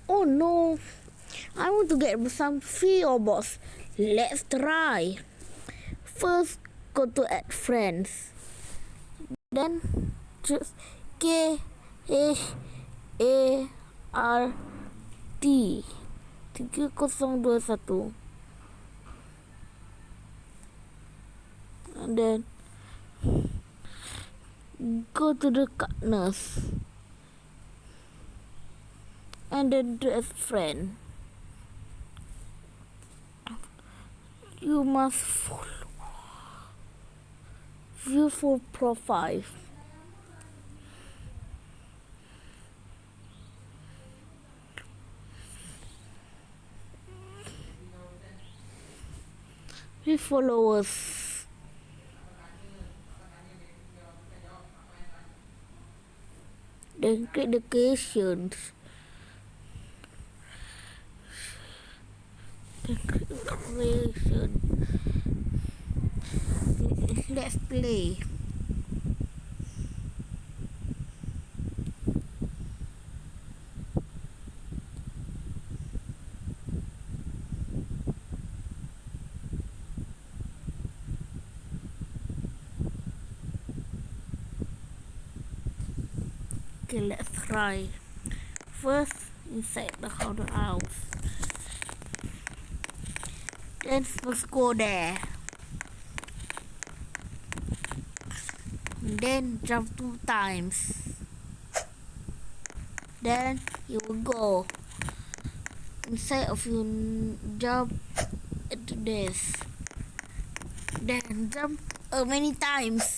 Oh no, I want to get some free Robux. Let's try. First, go to add friends. Then choose KHART 3021. And then go to the partners. And then to add friend. You must follow. View full profile. View followers. Then click the creations. Then click the creation. Let's play. Okay, let's try. First, inside the house. Then first go there. Then jump 2 times. Then you will go inside of you, jump into this. Then jump many times.